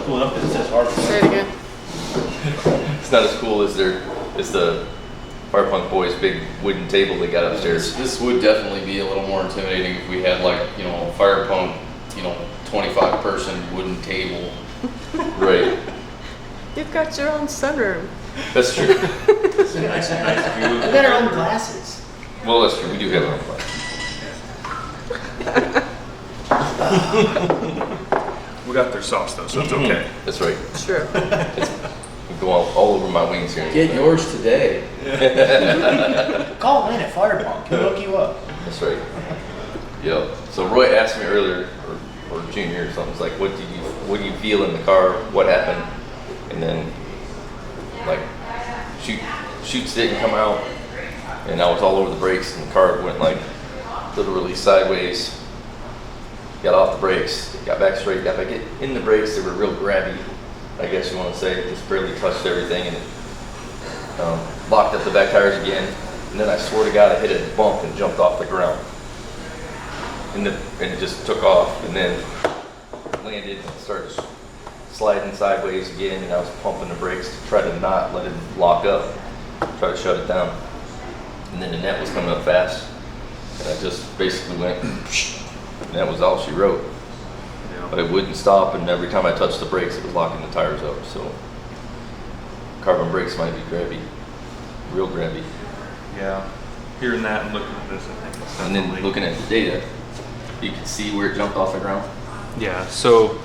cool enough because it says hard. Say it again. It's not as cool as the fire punk boys' big wooden table they got upstairs. This would definitely be a little more intimidating if we had like, you know, a fire punk, you know, 25 person wooden table. Right. You've got your own sunroom. That's true. It's a nice view. We got our own glasses. Well, that's true. We do have our own class. We got their sauce though, so it's okay. That's right. True. We go all over my wings here. Get yours today. Call Lynn at Firepunk. He'll hook you up. That's right. Yep. So Roy asked me earlier, or Junior or something, it's like, what do you feel in the car? What happened? And then, like, chutes didn't come out, and I was all over the brakes, and the car went like literally sideways. Got off the brakes, got back straight, got back in the brakes. They were real grabby, I guess you want to say. Just barely touched everything, and it locked up the back tires again. And then I swear to God, I hit a bump and jumped off the ground. And it just took off, and then landed and started sliding sideways again, and I was pumping the brakes to try to not let it lock up, try to shut it down. And then the net was coming up fast, and I just basically went, and that was all she wrote. Yeah. But it wouldn't stop, and every time I touched the brakes, it was locking the tires up. So carbon brakes might be grabby, real grabby. Yeah. Hearing that and looking at this, I think it's And then definitely- looking at the data, you can see where it jumped off the ground. Yeah, so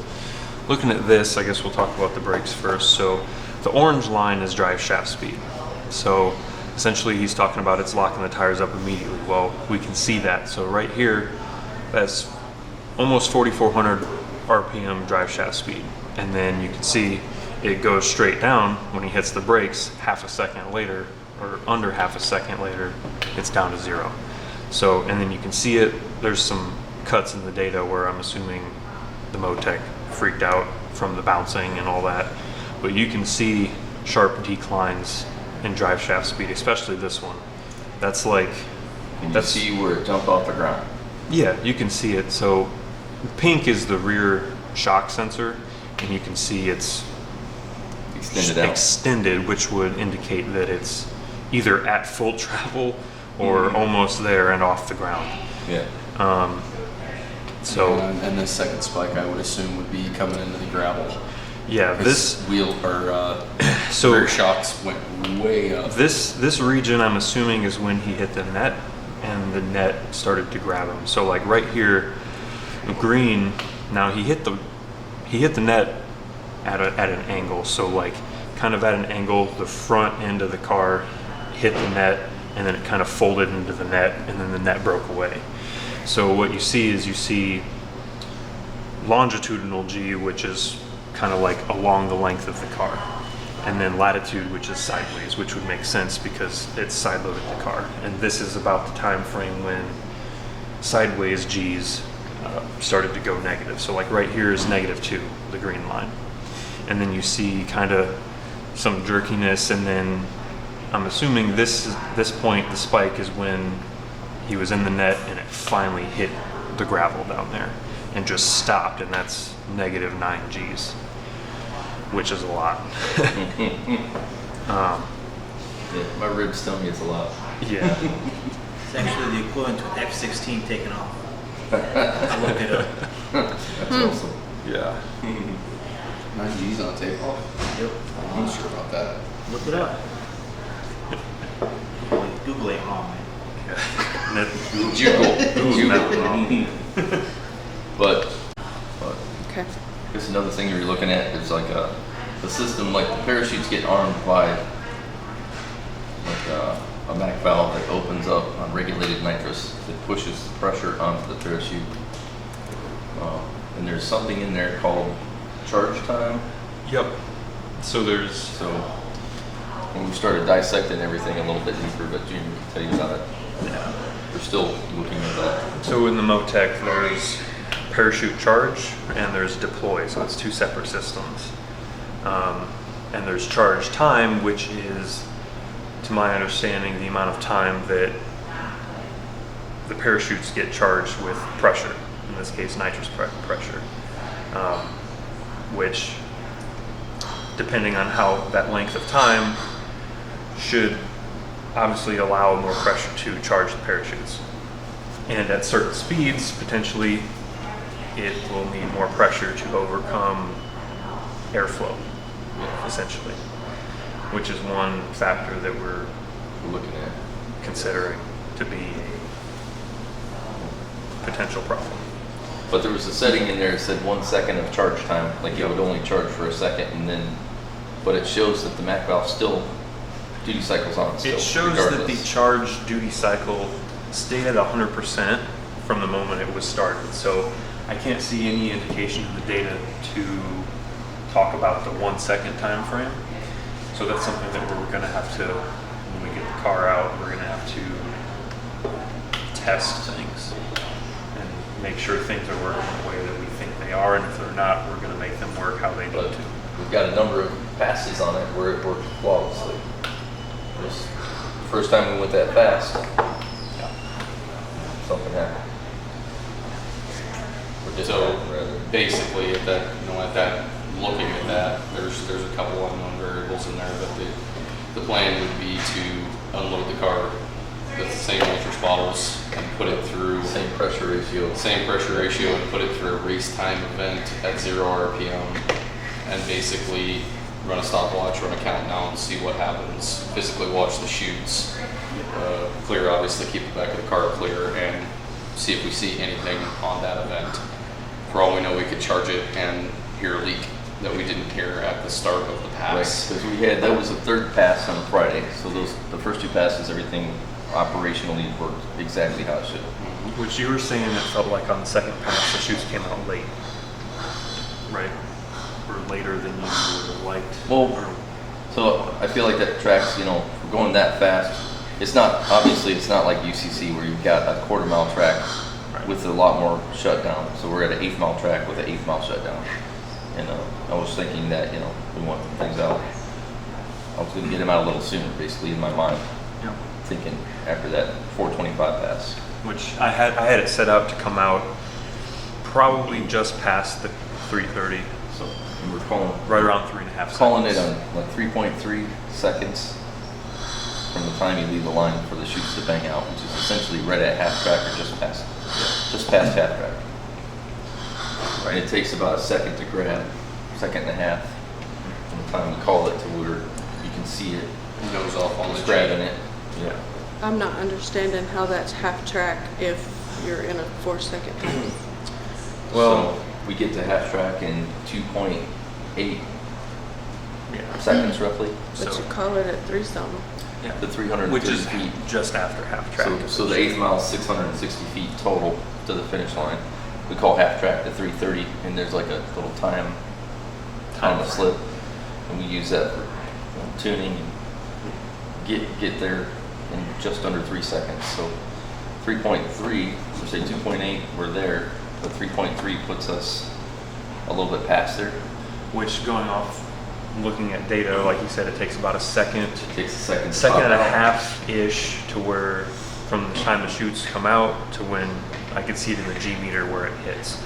looking at this, I guess we'll talk about the brakes first. So the orange line is drive shaft speed. So essentially he's talking about it's locking the tires up immediately. Well, we can see that. So right here, that's almost 4,400 RPM drive shaft speed. And then you can see it goes straight down when he hits the brakes. Half a second later, or under half a second later, it's down to 0. So, and then you can see it, there's some cuts in the data where I'm assuming the Motec freaked out from the bouncing and all that. But you can see sharp declines in drive shaft speed, especially this one. That's like, And you that's, see where it jumped off the ground. yeah, you can see it. So pink is the rear shock sensor, and you can see it's Extended out. extended, which would indicate that it's either at full travel or almost there and off the ground. Yeah. So And the second spike, I would assume, would be coming into the gravel. yeah, this wheel or so rear shocks went way up. this region I'm assuming is when he hit the net and the net started to grab him. So like right here, green. Now he hit the net at an angle. So like kind of at an angle, the front end of the car hit the net, and then it kind of folded into the net, and then the net broke away. So what you see is you see longitudinal G, which is kind of like along the length of the car, and then latitude, which is sideways, which would make sense because it's side-loaded the car. And this is about the time frame when sideways G's started to go negative. So like right here is -2, the green line. And then you see kind of some jerkiness, and then I'm assuming this point, the spike, is when he was in the net and it finally hit the gravel down there and just stopped, and that's -9 G's, which is a lot. Yeah, my ribs tell me it's a lot. Yeah. It's actually the equivalent to an F-16 taking off. I looked it up. That's awesome. Yeah. 9 G's on takeoff. Yep. I'm not sure about that. Look it up. Google ain't wrong, man. Juggle. But Okay. I guess another thing you're looking at is like the system, like the parachutes get armed by like a MAC valve that opens up on regulated nitrous that pushes pressure onto the parachute. And there's something in there called charge time. Yep. So there's So when we started dissecting everything a little bit deeper, but Junior can tell you about it. We're still looking at that. So in the Motec, there's parachute charge and there's deploy, so it's 2 separate systems. And there's charge time, which is, to my understanding, the amount of time that the parachutes get charged with pressure, in this case nitrous pressure, which depending on how that length of time, should obviously allow more pressure to charge the parachutes. And at certain speeds, potentially, it will need more pressure to overcome airflow, essentially, which is one factor that we're looking at. considering to be a potential problem. But there was a setting in there that said 1 second of charge time, like it would only charge for a second, and then, but it shows that the Mac valve still, duty cycle's on still. It shows that the regardless. charge duty cycle stayed at 100% from the moment it was started. So I can't see any indication in the data to talk about the 1 second time frame. So that's something that we're going to have to, when we get the car out, we're going to have to test things and make sure things are working the way that we think they are. And if they're not, we're going to make them work how they need But to. we've got a number of passes on it where it worked flawlessly. This first time we went that fast, something happened. Or didn't So happen, rather. basically, at that, looking at that, there's a couple unknown variables in there, but the plan would be to unload the car with the same nitrous bottles and put it through Same pressure ratio. and put it through a race time event at 0 RPM, and basically run a stopwatch, run a countdown, see what happens, physically watch the chutes, clear, obviously keep the back of the car clear, and see if we see anything on that event. For all we know, we could charge it and hear a leak that we didn't hear at the start of the Right, pass. because that was the third pass on Friday, so the first two passes, everything operationally worked exactly how it should. Which you were saying it felt like on the second pass the chutes came out late, right? Or later than you would have liked. Well, Or- so I feel like that tracks, for going that fast, it's not like UCC where you've got a quarter-mile track Right. with a lot more shutdown. So we're at an 8th-mile track with an 8th-mile shutdown. And I was thinking that, we want things out. I was going to get him out a little sooner, basically, in my mind, yeah. thinking after that 425 pass. Which I had it set out to come out probably just past the 3:30, So we're right around 3.5 calling it seconds. on like 3.3 seconds from the time you leave the line for the chutes to bang out, which is essentially right at half track or just past half track. And it takes about a second to grab, second and a half from the time we call it to where you can see it. Nose off on the Just grabbing jet. it. Yeah. I'm not understanding how that's half track if you're in a 4-second time. Well, we get to half track in 2.8 Yeah. seconds roughly But So- you call it at 3-something. Yeah. to 330 Which is feet. just after half track. So the 8th mile is 660 feet total to the finish line. We call half track to 330, and there's like a little time on the slip, and we use that for tuning and get there in just under 3 seconds. So 3.3, or say 2.8, we're there, but 3.3 puts us a little bit past there. Which, going off looking at data, like you said, it takes about a second, It takes a second. to second pop and a out. half-ish to where, from the time the chutes come out to when I can see it in the G meter where it hits.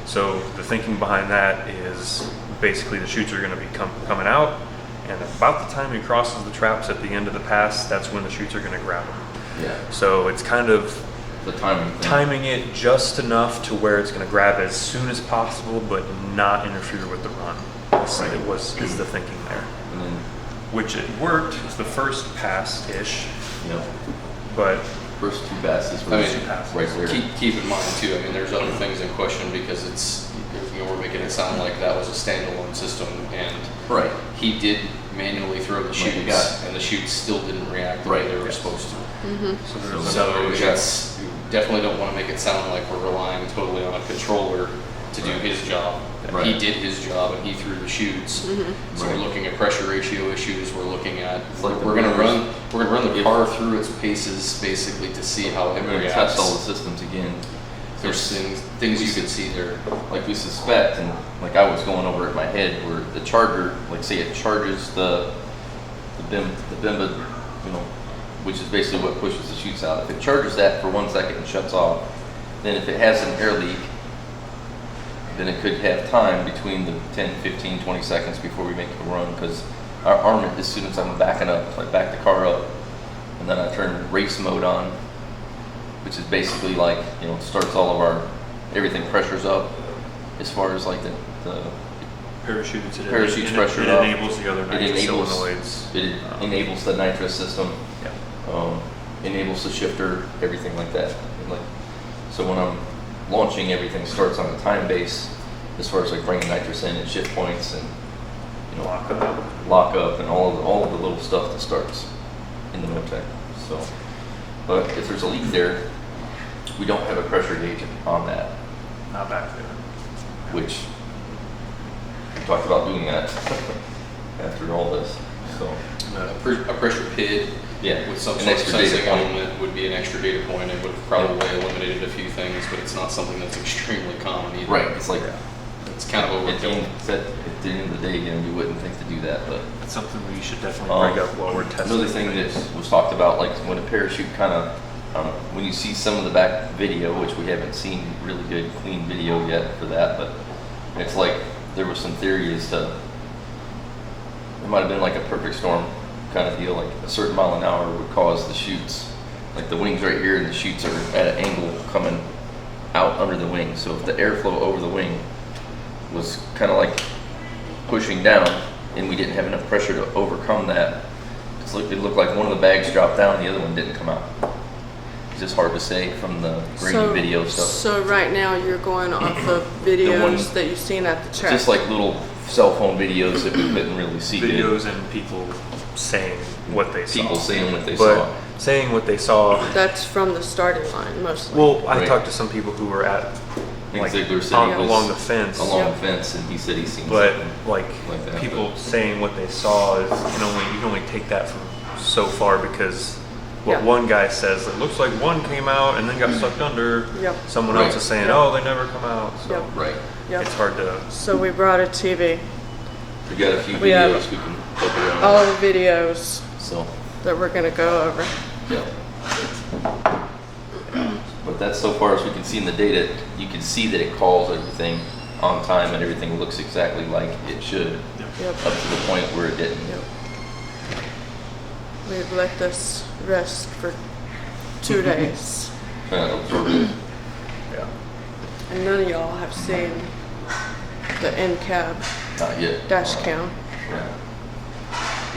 So the thinking behind that is basically the chutes are going to be coming out, and about the time he crosses the traps at the end of the pass, that's when the chutes are going to grab him. Yeah, So it's kind of the timing thing. timing it just enough to where it's going to grab as soon as possible, but not interfere with the run. Is the thinking there, And then, which it worked. It's the first pass-ish, but first two passes were I mean, right there. Keep in mind too, there's other things in question because we're making it sound like that was a standalone system, and Right. he did manually throw the Like you chutes, got. and the chutes still didn't react the way Right. they were supposed to. so there's So another issue. it's, we definitely don't want to make it sound like we're relying totally on a controller to do his job. Right. He did his job and he threw the chutes. So we're Right. looking at pressure ratio issues. We're looking at It's like the we're gonna motors. run the If- car through its paces basically to see how it We're gonna reacts. test all the systems again. There's things you can see there. Like we suspect, and like I was going over it in my head, where the charger, like say it charges the BIMBA, which is basically what pushes the chutes out. If it charges that for 1 second and shuts off, then if it has an air leak, then it could have time between the 10, 15, 20 seconds before we make a run, because our arm, as soon as I'm backing up, I back the car up, and then I turn race mode on, which is basically like, starts all of our, everything pressures up as far as like the Parachutes. parachutes pressure it up. enables the other nitrous solenoids. It enables the nitrous system. Yeah. Enables the shifter, everything like that. And so when I'm launching, everything starts on a time base as far as like bringing nitrous in and shift points and lock up and all of the little stuff that starts in the Motec. So, but if there's a leak there, we don't have a pressure gauge on that, Not back there. which we talked about doing that after all this. So A pressure PID yeah, with some an sort of extra data sensing point. element would be an extra data point. It would have probably eliminated a few things, but it's not something that's extremely common either. Right, it's like It's kind of at the overkill. end of the day, you wouldn't think to do that, but That's something we should definitely bring up while we're testing. another thing that was talked about, like when a parachute kind of, when you see some of the back video, which we haven't seen really good, clean video yet for that, but it's like there was some theory as to, it might have been like a perfect storm kind of deal, like a certain mile an hour would cause the chutes, like the wings right here and the chutes are at an angle coming out under the wing. So if the airflow over the wing was kind of like pushing down and we didn't have enough pressure to overcome that, it looked like one of the bags dropped down, the other one didn't come out. It's just hard to say from the grading video stuff. So right now you're going off of videos that you've seen at the track. Just like little cell phone videos that we couldn't really see. Videos and people saying what they saw. People saying what they but saw. saying what they saw. That's from the starting line mostly. Well, I Right. talked to some people who were at like Ziegler said he was along the fence. along Yep. the fence, and he said he's seen But something. like that, people saying what they saw is you can only take that from so far, because what Yeah. one guy says, it looks like one came out and then got sucked under. Yep. Someone Right. else is saying, Yep. oh, they never come out. So Yep. Right. Yep. it's hard to. So we brought a TV. We got a few We have videos we can look around. All the videos So, that we're gonna go over. yeah. But that's so far as we can see in the data. You can see that it calls everything on time and everything looks exactly like it should, Yep. up to the point where it didn't. Yep. We've let this rest for 2 days. Kind of absorbed it. Yeah. And none of y'all have seen the in-cab Not yet. dash cam. Yeah.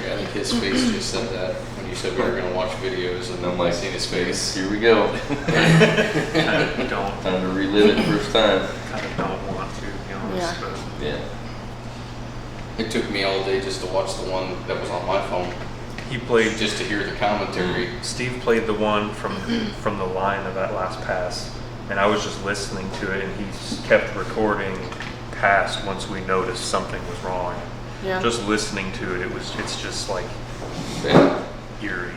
Yeah, I think his face just said that when you said we were going to watch videos, and And I'm I like, seen his face. here we go. Kind of don't Time to relive it first time. want to be honest. Yeah. But Yeah. It took me all day just to watch the one that was on my phone, he played. just to hear the commentary. Steve played the one from the line of that last pass, and I was just listening to it, and he kept recording past once we noticed something was wrong. Yeah. Just listening to it, it's just like Yeah. eerie.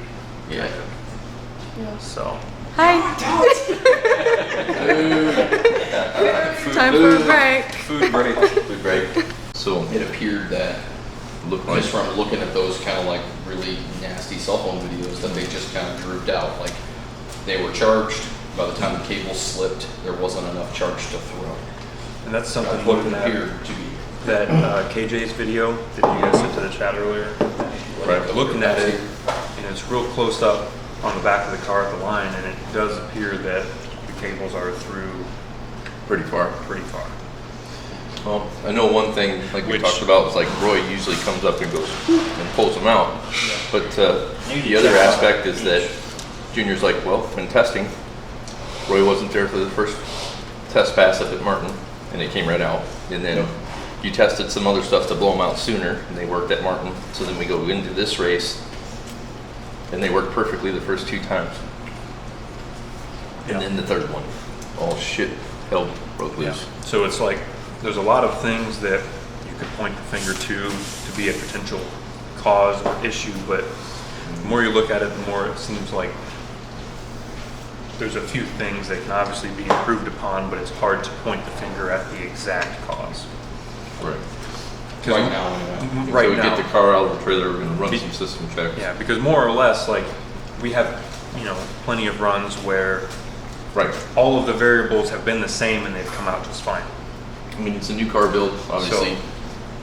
Yeah. kind of. Yeah. So Hi. Time for a break. food break. Food break. So It appeared that look like just from looking at those kind of like really nasty cell phone videos that they just kind of drooped out. Like they were charged. By the time the cable slipped, there wasn't enough charge to throw. And that's something That's what it looking at appered to be. that KJ's video that you guys sent to the chat earlier. Right. Looking at it, and it's real close up on the back of the car at the line, and it does appear that the cables are through pretty far. pretty far. Well, I know one thing, like we Which- talked about, was like Roy usually comes up and goes and pulls them out. But the other aspect is that Junior's like, well, when testing, Roy wasn't there for the first test pass up at Martin, and it came right out. And then you tested some other stuff to blow them out sooner, and they worked at Martin. So then we go into this race, and they worked perfectly the first 2 times. And Yeah. then the third one, all shit, hell broke Yeah. loose. So it's like there's a lot of things that you could point the finger to be a potential cause or issue, but the more you look at it, the more it seems like there's a few things that can obviously be improved upon, but it's hard to point the finger at the exact cause. Right. Right now, anyway. Right So we now. get the car out of the trailer, we're gonna run Be- some system checks. Yeah, because more or less, like, we have, plenty of runs where Right. all of the variables have been the same and they've come out just fine. I mean, it's a new car build, obviously, So-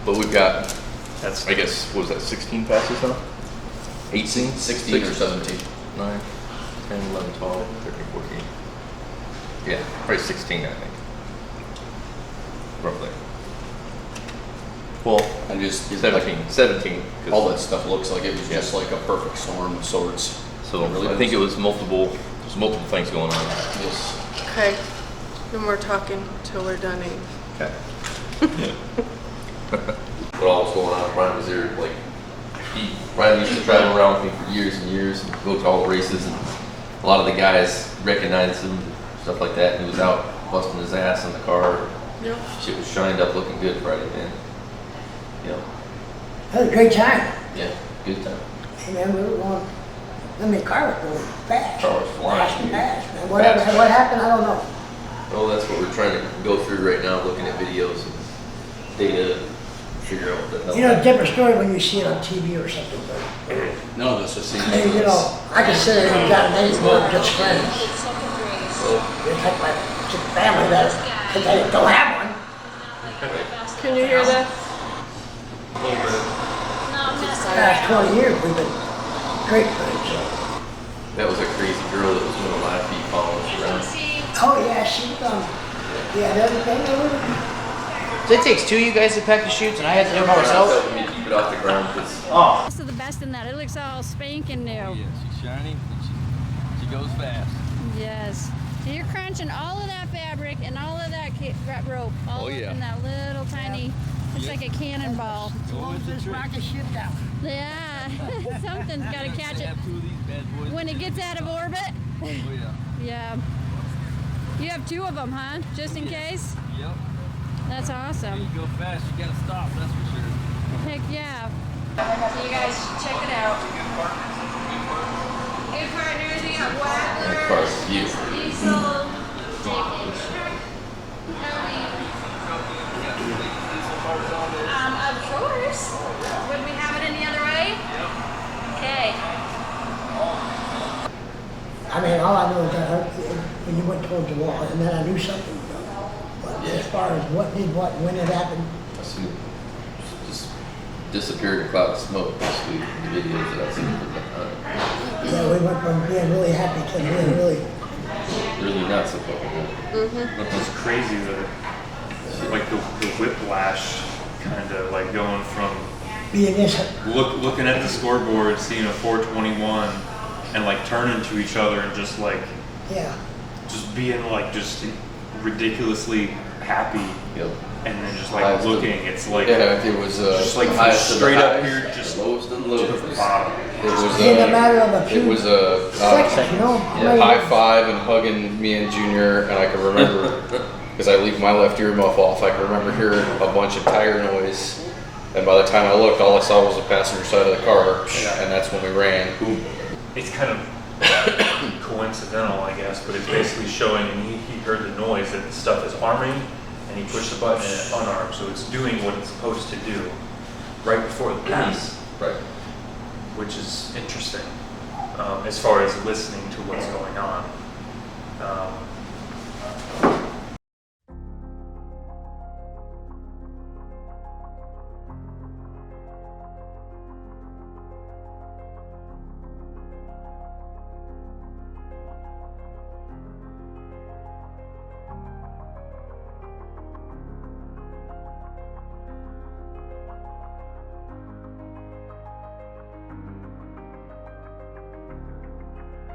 but we've got, That's I guess, what was that, 16 passes now? 18? 16 or 17. 9, 10, 11, 12, 13, 14. Yeah, probably 16, I think. Roughly. Well, And just 17. 17. 'cause- all that stuff looks like it was just like a perfect storm of sorts. So It really I think does. it was there's multiple things going on. Yes. Okay, no more talking till we're done eating. Okay. What all was going on? Brian was there, like, Brian used to travel around with me for years and years and go to all the races, and a lot of the guys recognized him, stuff like that. And he was out busting his ass in the car. Yep. Shit was shined up, looking good Friday, man. Yeah, That was a great time. yeah, good time. Hey man, we were going, I mean, car was going fast. Car was flying. Fast and fast, man. What happened, I don't know. Well, that's what we're trying to go through right now, looking at videos and data, figure out what the hell. You know, a different story when you see it on TV or something, but, No, this is I mean, you know, I can sit there and got an eight, we're just friends. It's like my it's a family that, because they don't have one. Can you hear that? The last 20 years, we've been great friends, so. That was a crazy girl that was doing a live feed following us around. Oh, yeah, she, yeah, the other thing, So it takes two of you guys to pack the chutes, and I had to do it by myself? Helping me keep it off the ground, 'cause oh, Most of the best in that. It looks all spanking new. Yeah, she's shiny and she goes fast. Yes. So you're crunching all of that fabric and all of that rope all Oh, up yeah. in that little tiny, it's like a cannonball. Always the this trick. rocket ship down. Yeah. Something's got to catch it. Have two of these bad boys. When it gets out of orbit. Oh yeah. Yeah. You have two of them, huh? Just in case? Yep. That's awesome. You go fast, you gotta stop, that's for sure. Heck yeah. So you guys check it out. Good partners, you got that car's Wagler, beautiful. Diesel, of course. Would we have it any other way? Okay. I mean, all I know is that when you went towards the wall, and then I knew something. But as far as what did what, when it happened, I see it just disappeared in a cloud of smoke, basically, the videos that I've seen from that. yeah, we went from being really happy to being really, Really not so fucking good. It's crazy that, like the whiplash, kind of like going from being this, looking at the scoreboard, seeing a 421, and like turning to each other and just like yeah. just being like just ridiculously happy, Yep. and then just like Highest of- looking, it's like Yeah, it was just like the from highest of the straight up highs, here, just the lowest of the to lows. the bottom. It was In a matter of a it few was a seconds, you know? Yeah, high five and hugging me and Junior, and I can remember because I leave my left earmuff off. I can remember hearing a bunch of tire noise, and by the time I looked, all I saw was the passenger side of the car, Yeah. and that's when we ran. It's kind of coincidental, I guess, but it's basically showing, and he heard the noise that the stuff is arming, and he pushed the button and it unarmed, so it's doing what it's supposed to do right before the pass, Right. which is interesting as far as listening to what's going on.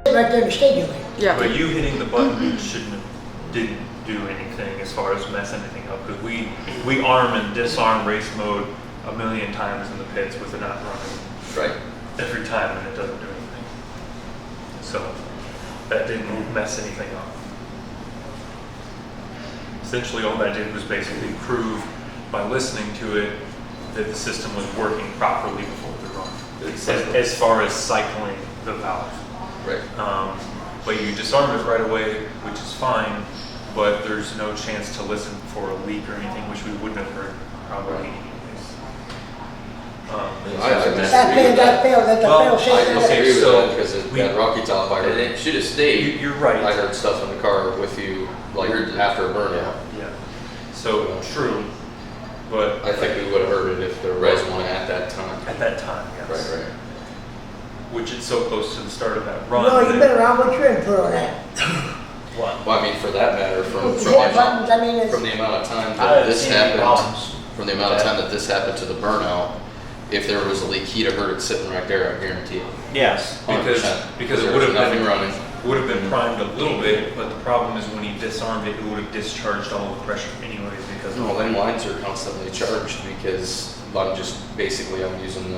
Right there in the stadium. Yeah. But you hitting the button didn't do anything as far as mess anything up, because we arm and disarm race mode a million times in the pits with it not running Right. every time, and it doesn't do anything. So that didn't mess anything up. Essentially, all that did was basically prove by listening to it that the system was working properly before the run, as far as cycling the valve. Right. But you disarmed it right away, which is fine, but there's no chance to listen for a leak or anything, which we wouldn't have heard probably anyways. That failed, that's a Well, fail safe. I- okay, agree with so that because it we- got Rocky Top. I And heard, it should have stayed. You're right. I heard stuff in the car with you like after a burnout. Yeah. So So true, but I think we would have heard it if there was one at that time. at that time, yes. Right, right. Which it's so close to the start of that run. No, you've that- been around, what's your input on that? What? Well, I mean, for that matter, from Hit the buttons, I mean, it's, from the amount of time I that haven't this seen any happened, problems. from the amount of time that this happened to the burnout, if there was a leak, he'd have heard it sitting right there, I guarantee it. Yes. Because 100%. because There it would was have nothing been running. would have been primed a little bit, but the problem is when he disarmed it, it would have discharged all the pressure anyways because of No, them lines are constantly charged because I'm using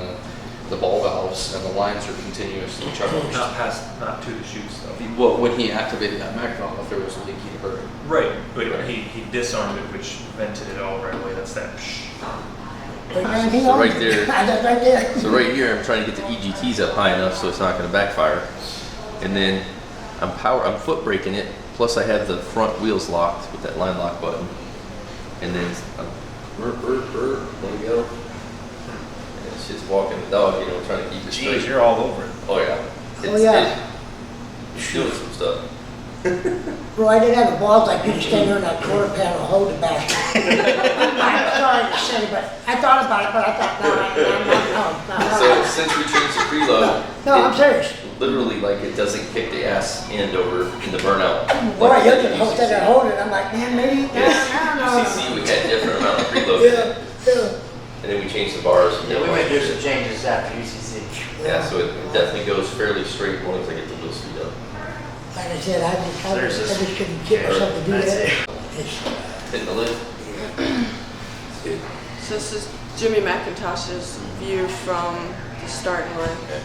the ball valves and the lines are continuously charged. not to the chutes though. Well, when he activated that mag valve, if there was a leak, he'd have heard it. Right, but he disarmed it, which vented it all right away. That's that. but anything So else? right there- That's right there. So right here, I'm trying to get the EGTs up high enough so it's not going to backfire, and then I'm foot braking it. Plus I have the front wheels locked with that line lock button, and then there we go. And it's just walking the dog, trying to keep it Jeez, straight. you're all over it. Oh yeah. Oh, yeah. It's doing some stuff. Bro, I didn't have the balls like you to stand there in that quarter panel hold the back. I'm sorry to say, but I thought about it, but I thought, no. So since we changed the preload, No, I'm serious. literally like it doesn't kick the ass end over in the burnout. Boy, Like you the can hold that and hold it. I'm like, man, maybe, Yes, I don't UCC, know. we had different amount of preload, Yeah. and then we changed the bars. And Yeah, we might do some changes after UCC. Yeah, so it definitely goes fairly straight as long as I get the wheel speed up. Like I said, I There's just this- couldn't get myself to do That's that. it. It's- Hitting the lid. It's good. So this is Jimmy McIntosh's view from the starting line. Okay.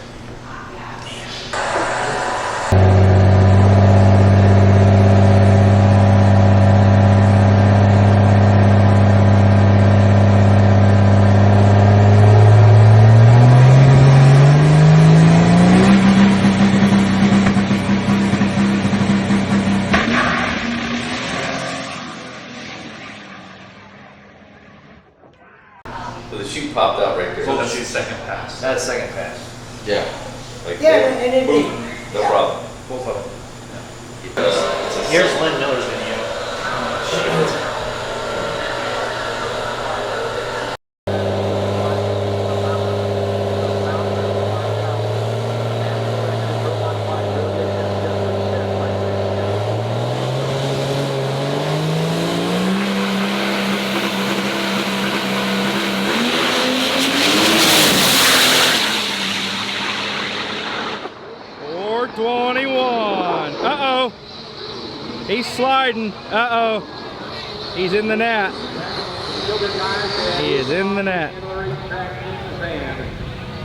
So the chute popped out right there. So that's his second pass. That's second pass. Yeah. Like Yeah, there. and it, Boom. No yeah. problem. Both of them. Here's Lynn Miller's video. He's sliding. Uh-oh. He's in the net. He is in the net.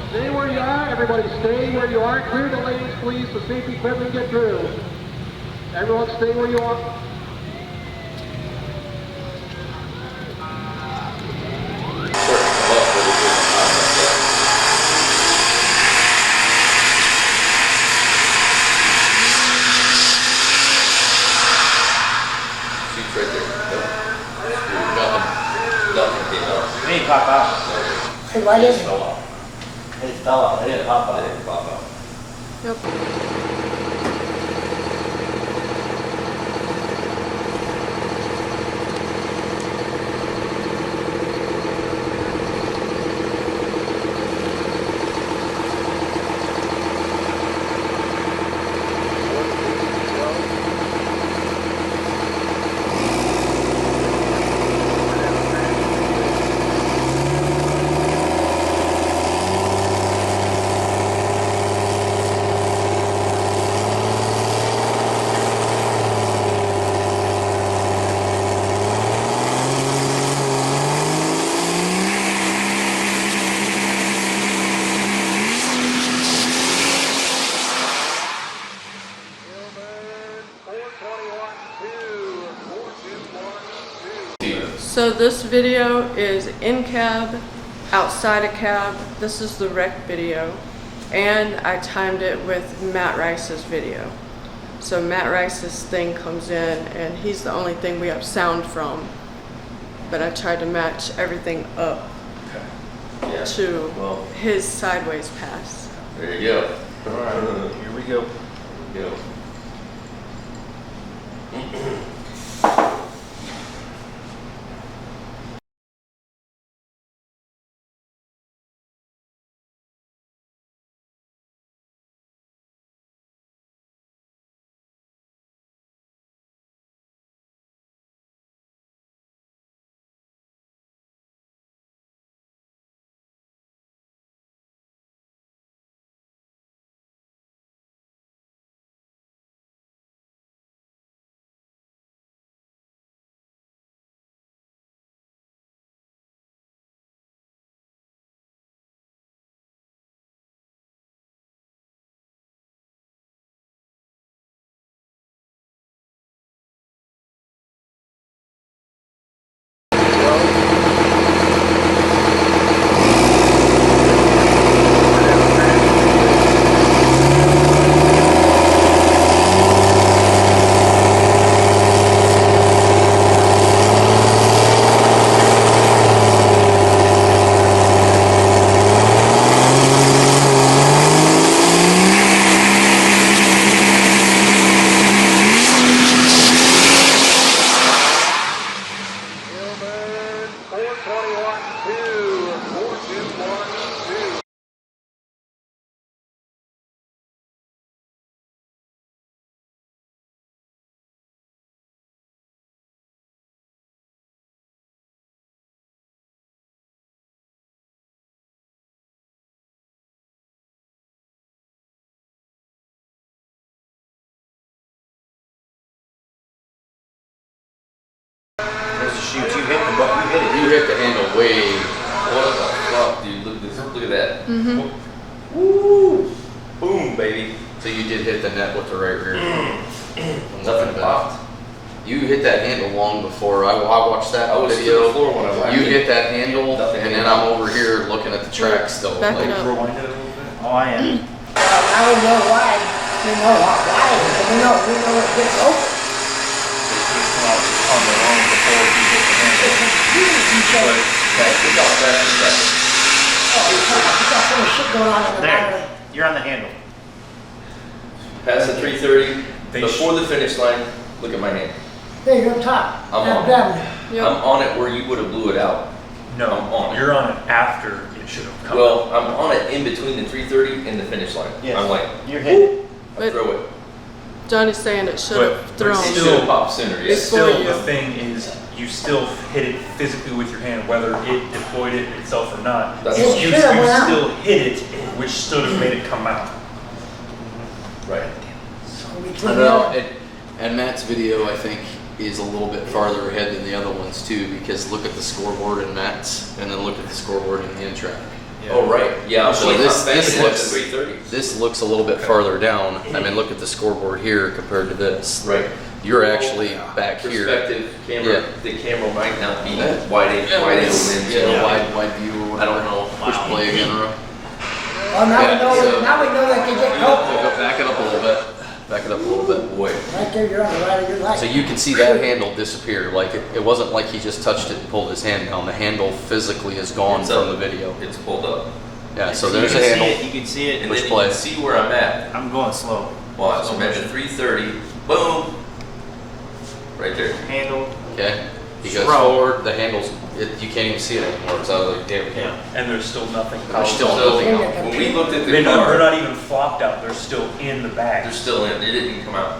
Stay where you are. Everybody stay where you are. Clear the lanes, please. The safety equipment get through. Everyone stay where you are. Chute's right there. Nope. Nothing came out. It didn't pop out. Hey, why didn't It fell out. It fell out. It didn't pop It out. didn't pop out. Yep. So this video is in cab, outside of cab. This is the wreck video. And I timed it with Matt Rice's video. So Matt Rice's thing comes in and he's the only thing we have sound from. But I tried to match everything up Yeah. to Well, his sideways pass. there you go. All right, here we go. Go. you hit the handle way. What the fuck, dude? Look at this. Look at that. Mm-hmm. Woo! Boom, baby. So you did hit the net with the right rear. Nothing popped. You hit that handle long before I watched that I was video. to the floor when I whacked You it. hit that handle, Nothing and then came I'm out. over here looking at the track still. Back Like, it up. Rewind it a little bit. Oh, I am. Now we know why, we know why, we know it gets open. On their own before you hit the handle. You say, Look how fast it's tracking. oh, you got so much shit going on in the There, battery. you're on the handle. Past the 330, They before the finish line, look at my hand. There, you're up top. I'm Now on. grab it. Yep. I'm on it where you would have blew it out. No, I'm on it. you're on it after it should have come. Well, I'm on it in between the 330 and the finish line. Yes. I'm like, You're hitting. I But- throw it. Johnny's saying it should But- have but thrown. It still- should have popped sooner, It's yes. for Still, you. the thing is, you still hit it physically with your hand, whether it deployed it itself or not. That's You, what- you It should've went out. still hit it, which still have made it come out. Right. In I between don't know, there. and Matt's video, I think, is a little bit farther ahead than the other ones too, because look at the scoreboard in Matt's, and then look at the scoreboard in the in-track. Oh, right. Yeah, So so this this looks- looks 330. This looks a little bit farther down. I mean, look at the scoreboard here compared to this. Right. You're actually back here. Perspective, camera, Yeah. the camera might not be Yeah. wide angle lens. Yeah, wide view or I whatever. don't know. Push play again, Ro. Well, now we Yeah, know, so- now we know that they get open. Go back it up a little bit. Back it up a little bit. Boy. Right there, you're on the right of your light. So you can see that handle disappear. Like it wasn't like he just touched it and pulled his hand down. The handle physically is gone It's from up. the video. It's pulled up. Yeah, so You there's a can see handle. it, you can see it. And Push then you play. can see where I'm at. I'm going slow. Watch, Slow I'm at the motion. 330. Boom. Right there. Handle. Okay. He goes Throw. forward. The handle's. You can't even see it anymore. It's out of the damn Yeah. And there's still nothing. There's still So, nothing out. when we looked at the They're car, not even flopped out. They're still in the bag. they're still in. It didn't come out.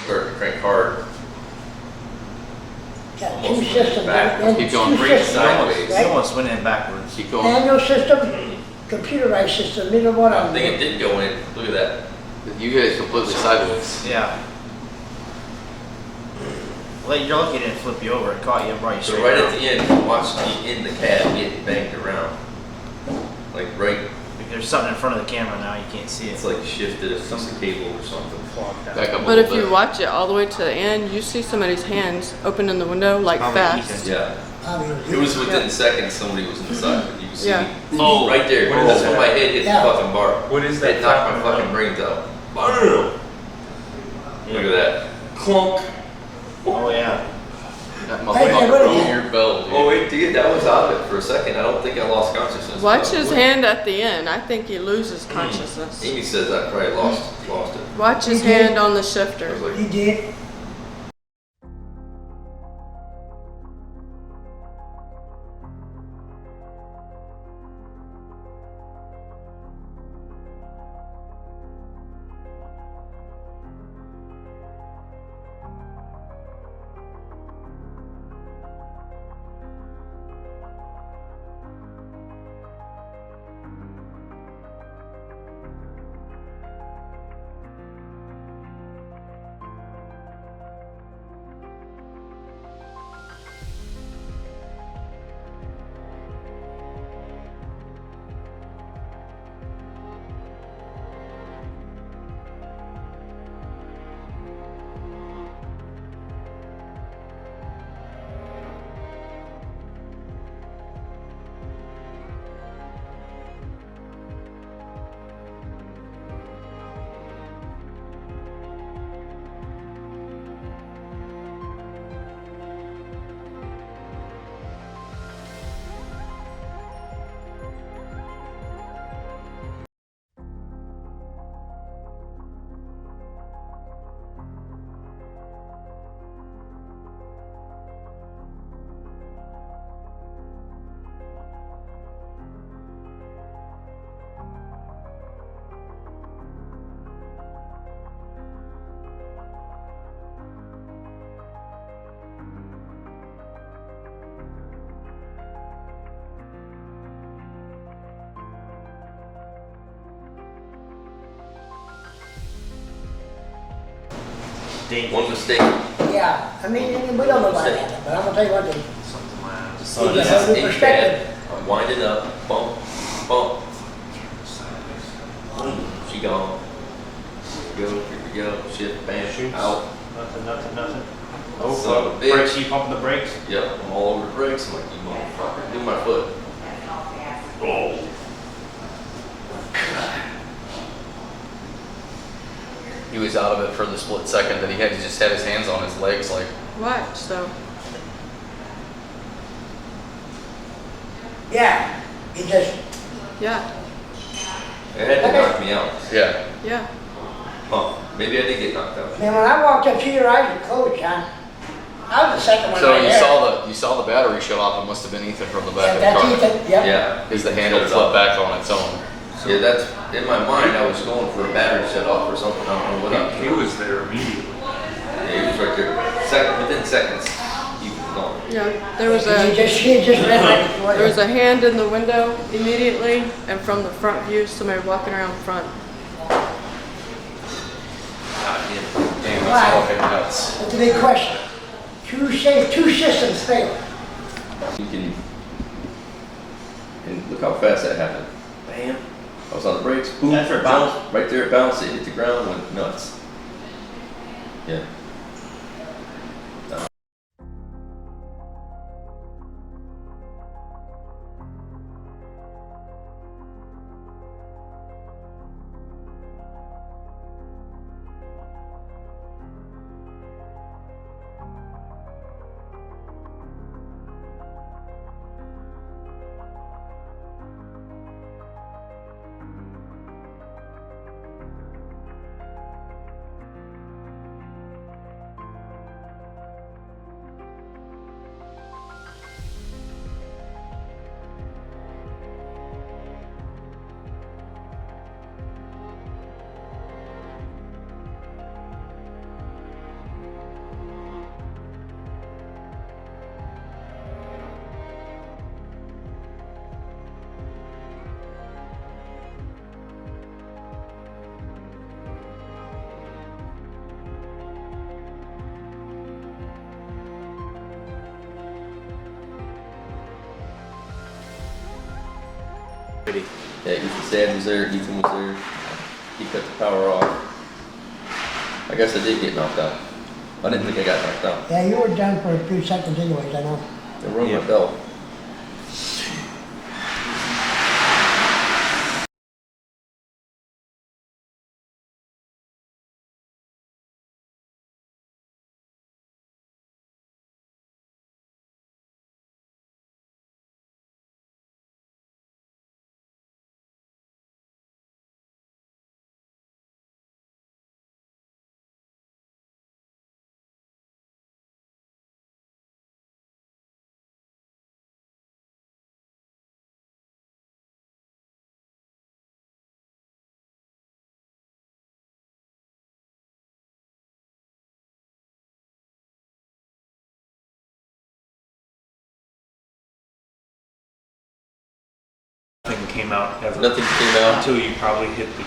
Start to crank hard. Got two systems. Back. and Keep going. two Brake systems, sideways. right? Someone's went in backwards. Keep going. Manual system, computerized system, neither one I of think it them. did go in. Look at that. You guys completely sideways. Yeah. Well, you're lucky it didn't flip you over. It caught you and brought you So straight right down. at the end, watch me in the cab get banged around. Like right, If there's something in front of the camera now, you can't see it. it's like shifted a piece of cable or something. Back up a But little if bit. you watch it all the way to the end, you see somebody's hands open in the window like Probably fast. Ethan. Yeah. It was within seconds somebody was inside, but you can see Yeah. me. Oh, right there. What is That's that? when my head hit Yeah. the fucking bar. What is that It knocked flapping my fucking around? brains out. Boom! Look at that. Clunk. Oh yeah. That Hey, motherfucker what is broke it? your bell, dude. Oh wait, dude, that was out of it for a second. I don't think I lost consciousness. Watch but- his hand at the end. I think he loses consciousness. Amy says I probably lost it. Watch his hand on the shifter. I was like, You did. dangerous. One mistake. Yeah, I mean, we don't know why that happened, but I'm gonna tell you one thing. Something last. So You this get a is new in perspective. bed. I'm winding up. Bump, bump. Boom. She gone. Here we go. Shit, bam, Shoots. out. Nothing. Oh, son of a bitch. Brakes, you pumping the brakes? Yep, I'm all over the brakes. I'm like, you motherfucker. Do my foot. Oh. He was out of it for the split second that he just had his hands on his legs like, What? So, Yeah, he just, yeah, It had to knock me out. yeah. yeah. Huh. Maybe I did get knocked out. man, when I walked up to your eyes and closed, John, I was the second one So right you there. saw the battery shut off. It must have been Ethan from the Yeah, back that's of the car. Ethan, yep. Yeah. Is the handle flipped back on its own? Yeah, that's, in my mind, I was going for a battery shut off or something. I don't know what I He was there immediately. Yeah, he was right there. Within seconds, he was gone. Yeah, there was He a just ran right before there was you. a hand in the window immediately, and from the front view, somebody walking around front. God damn. Damn, Wow. that's fucking nuts. That's a big question. Two systems failed. You can, and look how fast that happened. Bam. I was on the brakes. Boom. That's where it bounced. Jump. Right there, it bounced. It hit the ground. Went nuts. Yeah. Yeah, Ethan's dad was there. Ethan was there. He cut the power off. I guess I did get knocked out. I didn't think I got knocked out. Yeah, you were done for a few seconds anyways, I know. They rung my bell. Nothing came out ever. Nothing came out. Until you probably hit the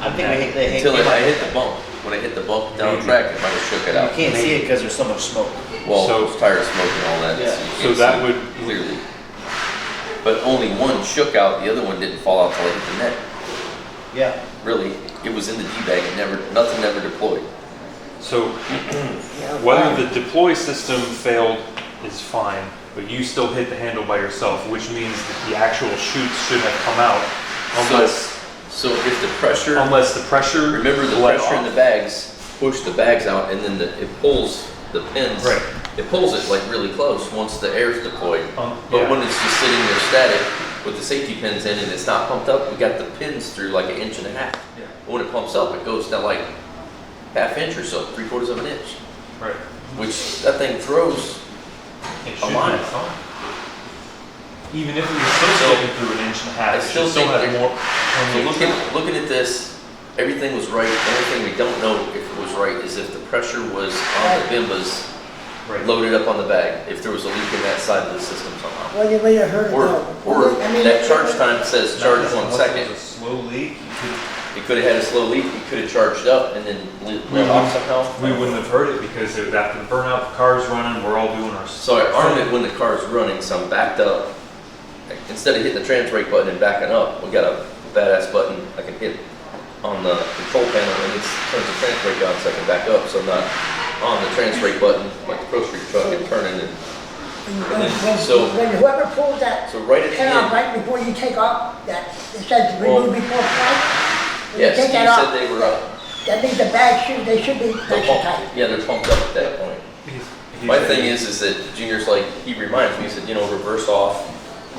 I think they Until came I out. hit the bump. When I hit the bump down the Maybe. track, it might have shook it You out. can't see it because there's so much smoke. Well, So- those tires smoke and all that. Yeah. So, you So can't that see would clearly. But only one shook out. The other one didn't fall out till I hit the net. Yeah. Really, it was in the D-bag. Nothing ever deployed. So whether the deploy system failed is fine, but you still hit the handle by yourself, which means that the actual chutes should have come out So if the pressure, unless the pressure remember the let pressure in off. the bags, push the bags out, and then it pulls the pins. Right. It pulls it like really close once the air's deployed. But Yeah. when it's just sitting there static with the safety pins in and it's not pumped up, we got the pins through like 1.5 inches. Yeah. When it pumps up, it goes to like 1/2 inch or so, 3/4 of an inch, Right. which that thing throws. It A should line. be fine. Even if it was still taken through 1.5 inches, I it still should still think have there- more. So looking at this, everything was right. The only thing we don't know if it was right is if the pressure was on the bimbas Right. loaded up on the bag, if there was a leak in that side of the system somehow. Well, you heard it Or go. I mean, that charge time says charge Unless 1 it was second. a slow leak, you could It could have had a slow leak, it could have charged up and then lit off somehow. We wouldn't have heard it because it was after the burnout, the car's running, we're all doing our So I armed it when the car's running, so I'm backed up. Instead of hitting the trans brake button and backing up, we got a badass button I can hit on the control panel and it turns the trans brake on so I can back up, so I'm not on the trans brake button like the Pro Street truck and turning and When whoever pulls that so right at the pin off end, right before you take off, that, it says remove before flight. When you yes, take you that off, said they were up. that means the bag shoes, they should be They're extra pumped, tight. yeah, they're pumped up at that point. My thing is that Junior's like, he reminds me, he said, you know, reverse off,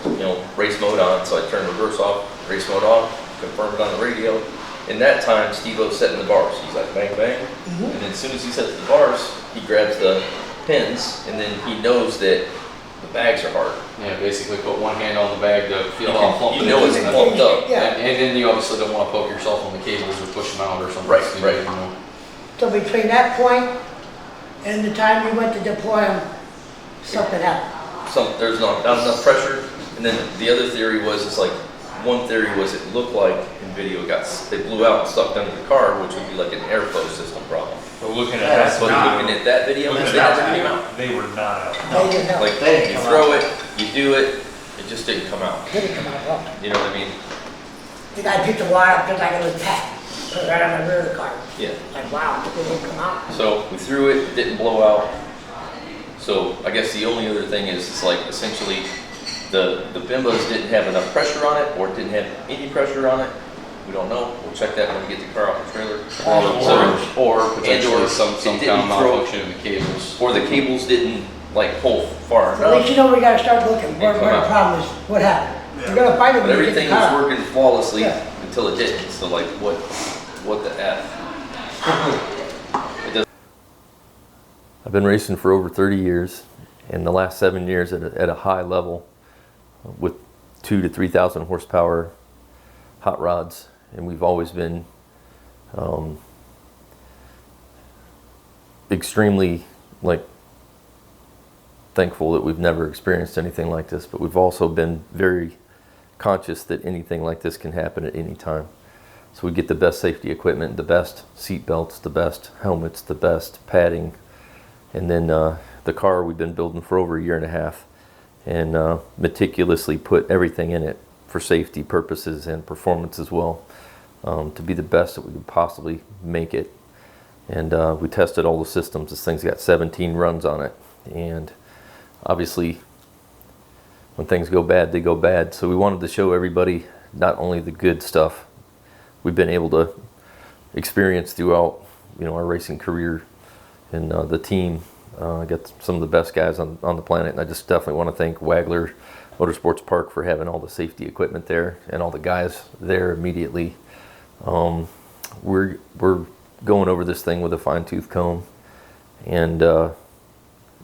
you know, race mode on. So I turn reverse off, race mode on, confirm it on the radio. In that time, Steve-O's setting the bars. He's like, bang, bang. And then as soon as he sets the bars, he grabs the pins, and then he knows that the bags are hard. Yeah, basically put one hand on the bag to feel how plumped You know it's plumped up. Yeah. And then you obviously don't want to poke yourself on the cables or push them out or something. Right, stupid, right. you know. So between that point and the time you went to deploy them, something happened. There's not enough pressure. And then the other theory was, it's like, one theory was it looked like in video they blew out and sucked under the car, which would be like an airflow system problem. But looking at That's that, what looking at that video, looking at they that never came video, out. they were not out. They didn't know. Like, They didn't you come throw out. it, you do it, it just didn't come out. Didn't come out well. You know what I mean? The guy picked the wire up just like it was packed, put it right on the rear of the car. Yeah. Like, wow, it didn't come out. So we threw it, it didn't blow out. So I guess the only other thing is, it's like essentially the bimbos didn't have enough pressure on it, or it didn't have any pressure on it. We don't know. We'll check that when we get the car off the trailer. Or potentially or some it kind didn't of throw- malfunction in the cables. Or the cables didn't like pull far At least enough. you know we gotta start looking, where come the out. problem is, what happened. You're gonna find it But when you get everything the was car. working flawlessly Yeah. until it didn't. So like, what the F? I've been racing for over 30 years, and the last 7 years at a high level with 2,000 to 3,000 horsepower hot rods, and we've always been extremely thankful that we've never experienced anything like this, but we've also been very conscious that anything like this can happen at any time. So we get the best safety equipment, the best seat belts, the best helmets, the best padding, and then the car we've been building for over 1.5 years, and meticulously put everything in it for safety purposes and performance as well, to be the best that we could possibly make it. And we tested all the systems. This thing's got 17 runs on it, and obviously when things go bad, they go bad. So we wanted to show everybody not only the good stuff we've been able to experience throughout, our racing career, and the team. I got some of the best guys on the planet, and I just definitely want to thank Wagler Motorsports Park for having all the safety equipment there and all the guys there immediately. We're going over this thing with a fine-tooth comb and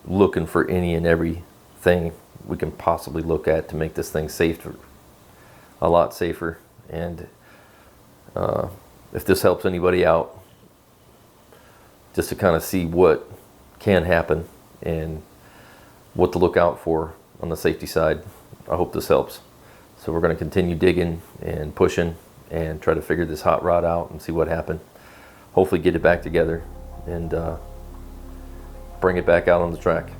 looking for any and everything we can possibly look at to make this thing safer, a lot safer. And if this helps anybody out, just to kind of see what can happen and what to look out for on the safety side, I hope this helps. So we're going to continue digging and pushing and try to figure this hot rod out and see what happened. Hopefully get it back together and bring it back out on the track.